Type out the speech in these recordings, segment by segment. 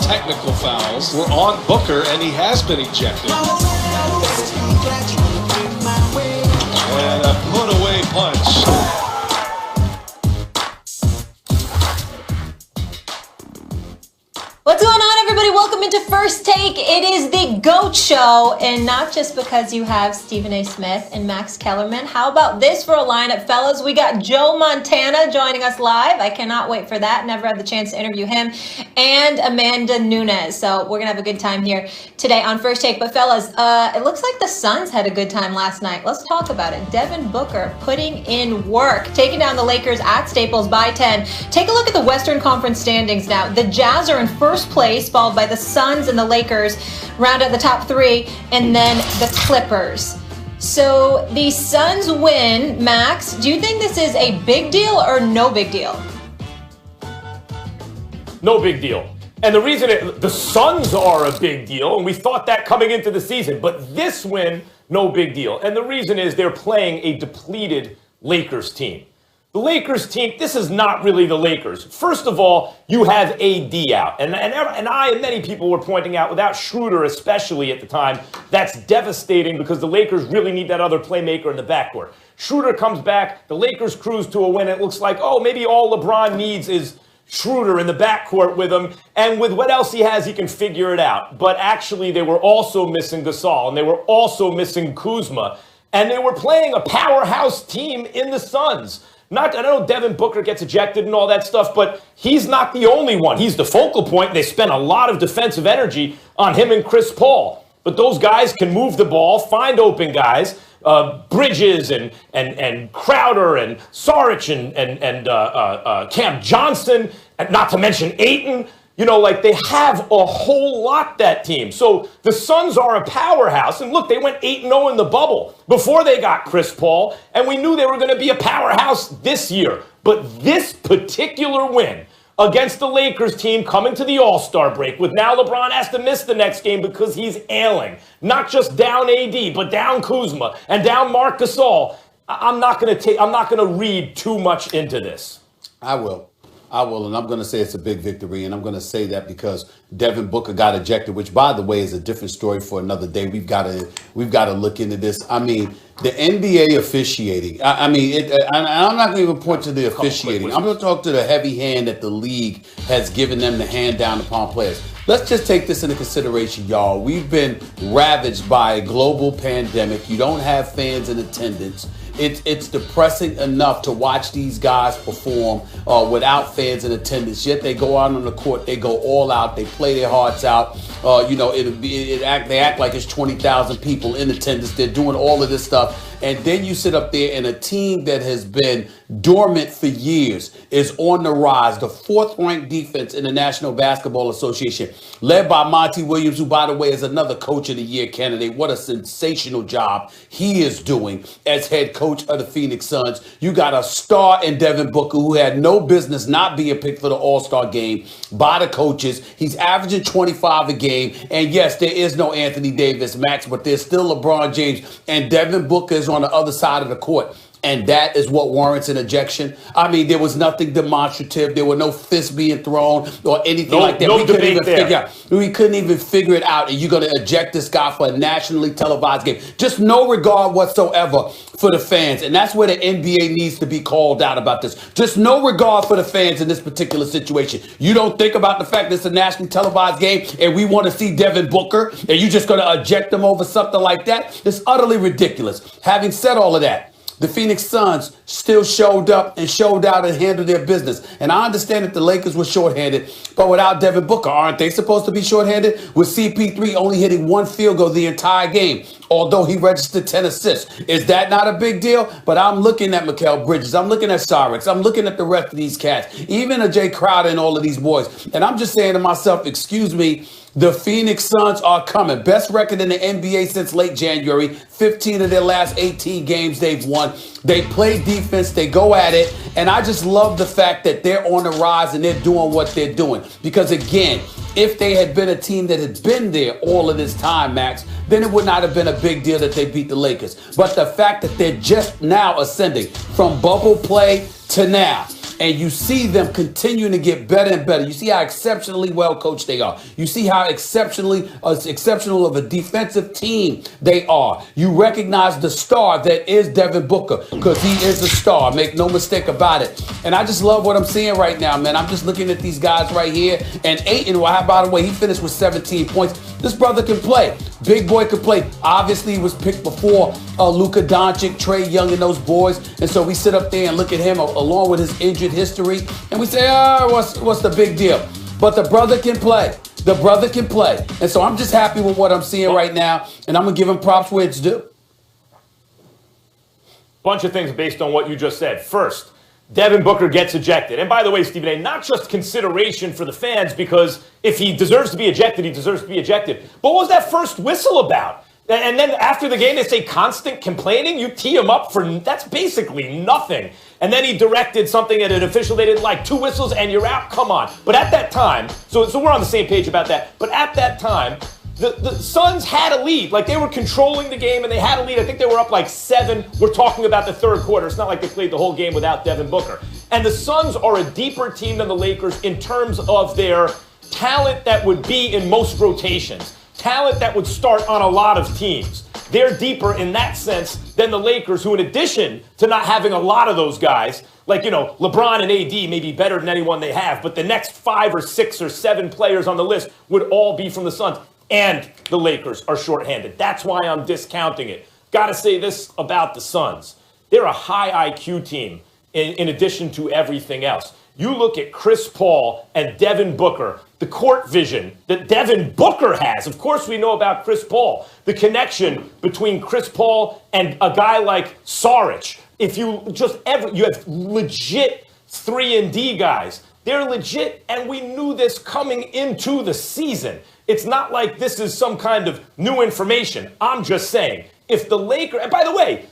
technical fouls were on Booker, and he has been ejected. And a put-away punch. What's going on, everybody? Welcome into First Take. It is the GOAT Show, and not just because you have Stephen A. Smith and Max Kellerman. How about this for a lineup, fellas? We got Joe Montana joining us live. I cannot wait for that. Never had the chance to interview him. And Amanda Nunes. So we're going to have a good time here today on First Take. But fellas, it looks like the Suns had a good time last night. Let's talk about it. Devin Booker putting in work, taking down the Lakers at Staples by 10. Take a look at the Western Conference standings now. The Jazz are in first place, followed by the Suns and the Lakers, round out the top three, and then the Clippers. So the Suns win. Max, do you think this is a big deal or no big deal? No big deal. And the reason the Suns are a big deal, and we thought that coming into the season, but this win, no big deal. And the reason is they're playing a depleted Lakers team. The Lakers team, this is not really the Lakers. First of all, you have AD out. And I and many people were pointing out, without Schroeder especially at the time, that's devastating because the Lakers really need that other playmaker in the backcourt. Schroeder comes back, the Lakers cruise to a win. It looks like, oh, maybe all LeBron needs is Schroeder in the backcourt with him. And with what else he has, he can figure it out. But actually, they were also missing Gasol, and they were also missing Kuzma. And they were playing a powerhouse team in the Suns. I know Devin Booker gets ejected and all that stuff, but he's not the only one. He's the focal point. They spent a lot of defensive energy on him and Chris Paul. But those guys can move the ball, find open guys, Bridges and Crowder and Saric and Cam Johnson, and not to mention Ayton. You know, like they have a whole lot, that team. So the Suns are a powerhouse. And look, they went 8-0 in the bubble before they got Chris Paul. And we knew they were going to be a powerhouse this year. But this particular win against the Lakers team coming to the All-Star break, with now LeBron has to miss the next game because he's ailing. Not just down AD, but down Kuzma and down Marc Gasol. I'm not going to read too much into this. I will, and I'm going to say it's a big victory, and I'm going to say that because Devin Booker got ejected, which, by the way, is a different story for another day. We've got to look into this. I mean, the NBA officiating. I'm not going to even point to the officiating. I'm going to talk to the heavy hand that the league has given them to hand down upon players. Let's just take this into consideration, y'all. We've been ravaged by a global pandemic. You don't have fans in attendance. It's depressing enough to watch these guys perform without fans in attendance. Yet they go out on the court, they go all out, they play their hearts out. They act like it's 20,000 people in attendance. They're doing all of this stuff. And then you sit up there and a team that has been dormant for years is on the rise. The fourth-ranked defense in the National Basketball Association, led by Monty Williams, who, by the way, is another Coach of the Year candidate. What a sensational job he is doing as head coach of the Phoenix Suns. You got a star in Devin Booker who had no business not being picked for the All-Star game by the coaches. He's averaging 25 a game. And yes, there is no Anthony Davis, Max, but there's still LeBron James. And Devin Booker is on the other side of the court. And that is what warrants an ejection. I mean, there was nothing demonstrative. There were no fists being thrown or anything like that. We couldn't even figure it out. And you're going to eject this guy for a nationally televised game. Just no regard whatsoever for the fans. And that's where the NBA needs to be called out about this. Just no regard for the fans in this particular situation. You don't think about the fact that it's a nationally televised game and we want to see Devin Booker and you're just going to eject him over something like that? It's utterly ridiculous. Having said all of that, the Phoenix Suns still showed up and showed out and handled their business. And I understand that the Lakers were shorthanded, but without Devin Booker, aren't they supposed to be shorthanded? With CP3 only hitting one field goal the entire game, although he registered 10 assists. Is that not a big deal? But I'm looking at Mikal Bridges. I'm looking at Saric. I'm looking at the rest of these cats, even a Jay Crowder and all of these boys. And I'm just saying to myself, excuse me, the Phoenix Suns are coming. Best record in the NBA since late January. 15 of their last 18 games they've won. They play defense. They go at it. And I just love the fact that they're on the rise and they're doing what they're doing. Because, again, if they had been a team that had been there all of this time, Max, then it would not have been a big deal that they beat the Lakers. But the fact that they're just now ascending from bubble play to now, and you see them continuing to get better and better. You see how exceptionally well coached they are. You see how exceptional of a defensive team they are. You recognize the star that is Devin Booker, because he is a star. Make no mistake about it. And I just love what I'm seeing right now, man. I'm just looking at these guys right here. And Ayton, well, by the way, he finished with 17 points. This brother can play. Big boy can play. Obviously, he was picked before Luka Doncic, Trae Young, and those boys. And so we sit up there and look at him along with his injured history. And we say, what's the big deal? But the brother can play. The brother can play. And so I'm just happy with what I'm seeing right now. And I'm going to give him props where it's due. Bunch of things based on what you just said. First, Devin Booker gets ejected. And by the way, Stephen A., not just consideration for the fans, because if he deserves to be ejected, he deserves to be ejected. But what was that first whistle about? And then after the game, they say constant complaining. You tee him up for, that's basically nothing. And then he directed something at an official they didn't like. 2 whistles and you're out. Come on. But at that time, so we're on the same page about that. But at that time, the Suns had a lead. Like, they were controlling the game and they had a lead. I think they were up like 7. We're talking about the third quarter. It's not like they played the whole game without Devin Booker. And the Suns are a deeper team than the Lakers in terms of their talent that would be in most rotations. Talent that would start on a lot of teams. They're deeper in that sense than the Lakers, who, in addition to not having a lot of those guys, like, you know, LeBron and AD may be better than anyone they have, but the next 5 or 6 or 7 players on the list would all be from the Suns. And the Lakers are shorthanded. That's why I'm discounting it. Got to say this about the Suns. They're a high IQ team in addition to everything else. You look at Chris Paul and Devin Booker, the court vision that Devin Booker has. Of course, we know about Chris Paul, the connection between Chris Paul and a guy like Saric. If you you have legit 3-and-D guys. They're legit, and we knew this coming into the season. It's not like this is some kind of new information. I'm just saying, if the Lakers, and by the way,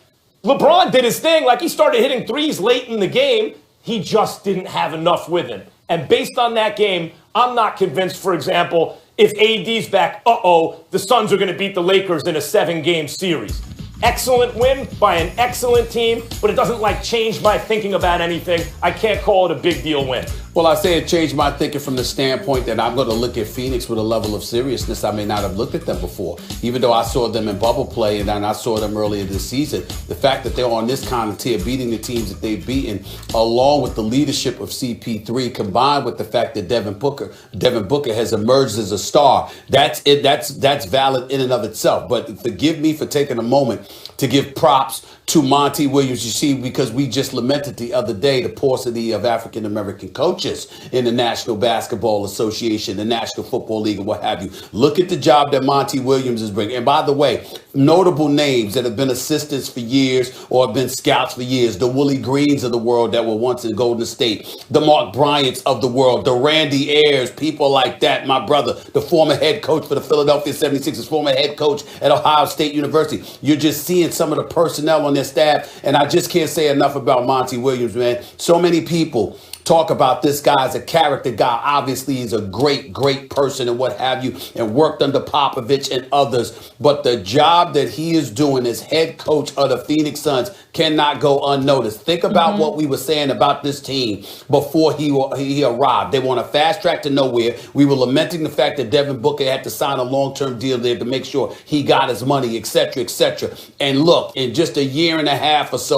LeBron did his thing, like he started hitting threes late in the game. He just didn't have enough with him. And based on that game, I'm not convinced, for example, if AD's back, the Suns are going to beat the Lakers in a 7-game series. Excellent win by an excellent team, but it doesn't change my thinking about anything. I can't call it a big deal win. Well, I say it changed my thinking from the standpoint that I'm going to look at Phoenix with a level of seriousness I may not have looked at them before. Even though I saw them in bubble play and then I saw them earlier this season, the fact that they're on this kind of tier, beating the teams that they've beaten, along with the leadership of CP3, combined with the fact that Devin Booker has emerged as a star, that's it. That's valid in and of itself. But forgive me for taking a moment to give props to Monty Williams, you see, because we just lamented the other day the paucity of African-American coaches in the National Basketball Association, the National Football League, and what have you. Look at the job that Monty Williams is bringing. And by the way, notable names that have been assistants for years or have been scouts for years, the Willie Greens of the world that were once in Golden State, the Mark Bryants of the world, the Randy Ayers, people like that, my brother, the former head coach for the Philadelphia 76ers, former head coach at Ohio State University. You're just seeing some of the personnel on their staff, and I just can't say enough about Monty Williams, man. So many people talk about this guy as a character guy. Obviously, he's a great, great person and what have you, and worked under Popovich and others. But the job that he is doing as head coach of the Phoenix Suns cannot go unnoticed. Think about what we were saying about this team before he arrived. They want a fast track to nowhere. We were lamenting the fact that Devin Booker had to sign a long-term deal there to make sure he got his money, et cetera, et cetera. And look, in just a year and a half or so,